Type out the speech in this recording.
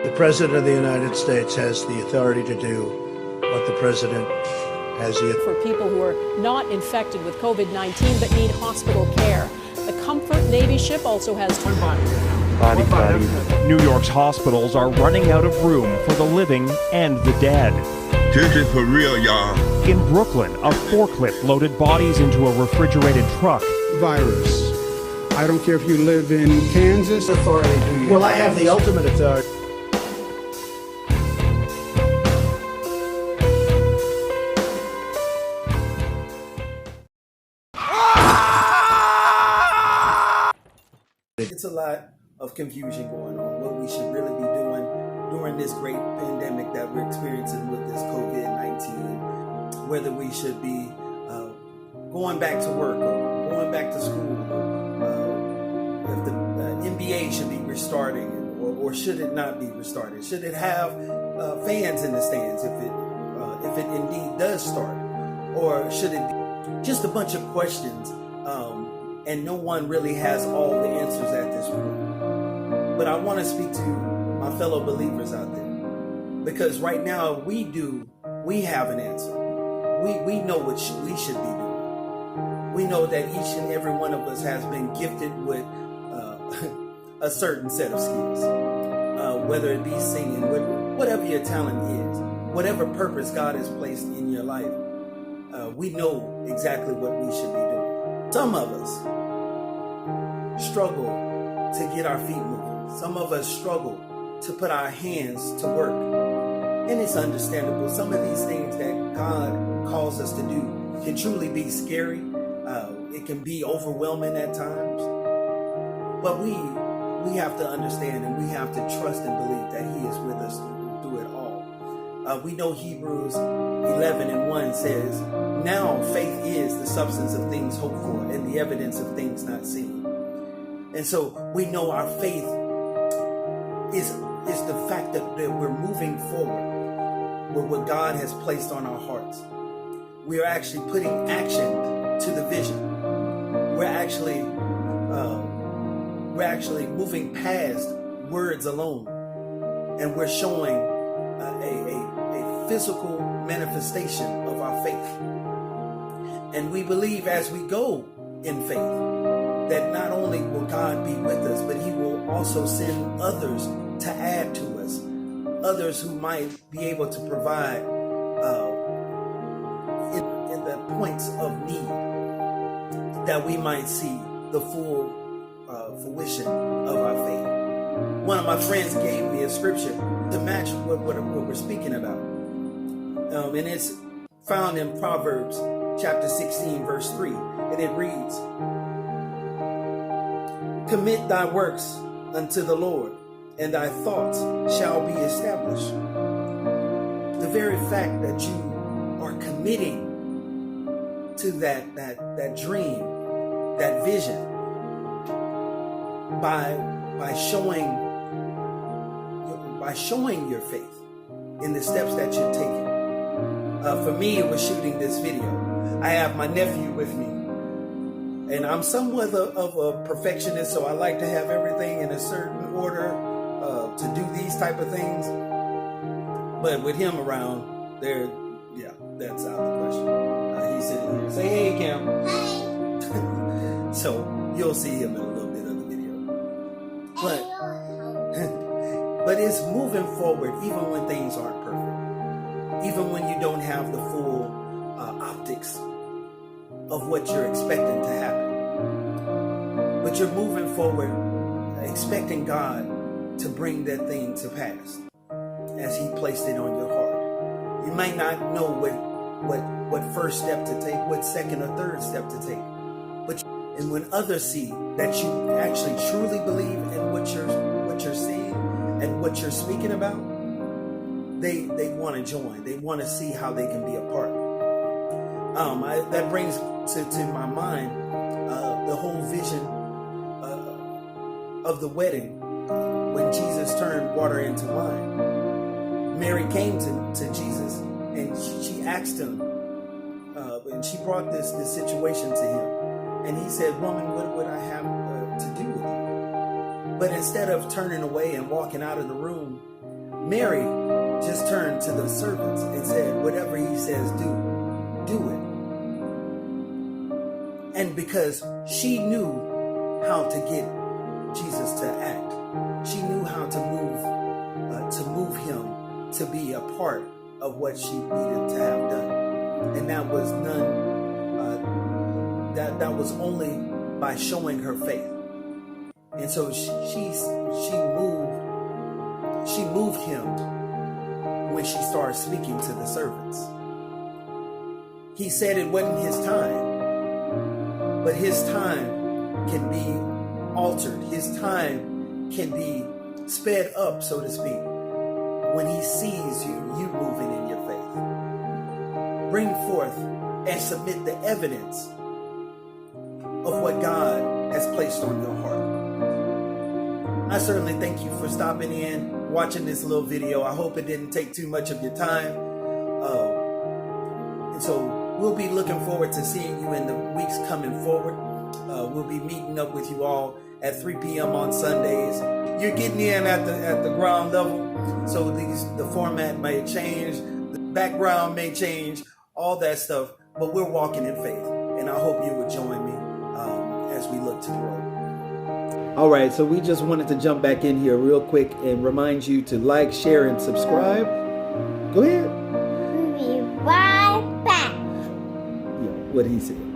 The President of the United States has the authority to do what the President has the authority. For people who are not infected with COVID-19 but need hospital care. The Comfort Navy ship also has Body. New York's hospitals are running out of room for the living and the dead. This is for real, y'all. In Brooklyn, a forklift loaded bodies into a refrigerated truck. Virus. I don't care if you live in Kansas. Authority do you? Well, I have the ultimate authority. It's a lot of confusion going on, what we should really be doing during this great pandemic that we're experiencing with this COVID-19, whether we should be going back to work or going back to school, if the NBA should be restarting or should it not be restarted? Should it have fans in the stands if it indeed does start? Or should it be just a bunch of questions and no one really has all the answers at this point? But I want to speak to my fellow believers out there, because right now we have an answer. We know what we should be doing. We know that each and every one of us has been gifted with a certain set of skills, whether it be singing, whatever your talent is, whatever purpose God has placed in your life. We know exactly what we should be doing. Some of us struggle to get our feet moving. Some of us struggle to put our hands to work. And it's understandable. Some of these things that God calls us to do can truly be scary. It can be overwhelming at times. But we have to understand and we have to trust and believe that He is with us through it all. We know Hebrews 11:1 says, "Now faith is the substance of things hoped for and the evidence of things not seen." And so we know our faith is the fact that we're moving forward with what God has placed on our hearts. We are actually putting action to the vision. We're actually moving past words alone, and we're showing a physical manifestation of our faith. And we believe as we go in faith that not only will God be with us, but He will also send others to add to us, others who might be able to provide in the points of need, that we might see the full fruition of our faith. One of my friends gave me a scripture to match what we're speaking about. And it's found in Proverbs chapter 16, verse 3. And it reads, "Commit thy works unto the Lord, and thy thoughts shall be established." The very fact that you are committing to that dream, that vision, by showing your faith in the steps that you're taking. For me, it was shooting this video. I have my nephew with me, and I'm somewhat of a perfectionist, so I like to have everything in a certain order to do these type of things. But with him around, that's out of the question. He's sitting here. Say hey, Cam. Hi. So you'll see him in a little bit of the video. But it's moving forward even when things aren't perfect. Even when you don't have the full optics of what you're expecting to happen. But you're moving forward expecting God to bring that thing to pass as He placed it on your heart. You might not know what first step to take, what second or third step to take. And when others see that you actually truly believe in what you're seeing and what you're speaking about, they want to join. They want to see how they can be a part. That brings to my mind the whole vision of the wedding when Jesus turned water into wine. Mary came to Jesus and she asked him, and she brought this situation to him. And he said, "Woman, what would I have to do with you?" But instead of turning away and walking out of the room, Mary just turned to the servants and said, whatever he says, do it. And because she knew how to get Jesus to act, she knew how to move him to be a part of what she needed to have done. And that was that was only by showing her faith. And so she moved him when she started speaking to the servants. He said it wasn't his time, but his time can be altered. His time can be sped up, so to speak, when he sees you moving in your faith. Bring forth and submit the evidence of what God has placed on your heart. I certainly thank you for stopping in, watching this little video. I hope it didn't take too much of your time. And so we'll be looking forward to seeing you in the weeks coming forward. We'll be meeting up with you all at 3 p.m. on Sundays. You're getting in at the ground level, so the format may change, the background may change, all that stuff, but we're walking in faith, and I hope you would join me as we look to grow. All right, so we just wanted to jump back in here real quick and remind you to like, share, and subscribe. Go ahead. We'll be right back. Yeah, what he said.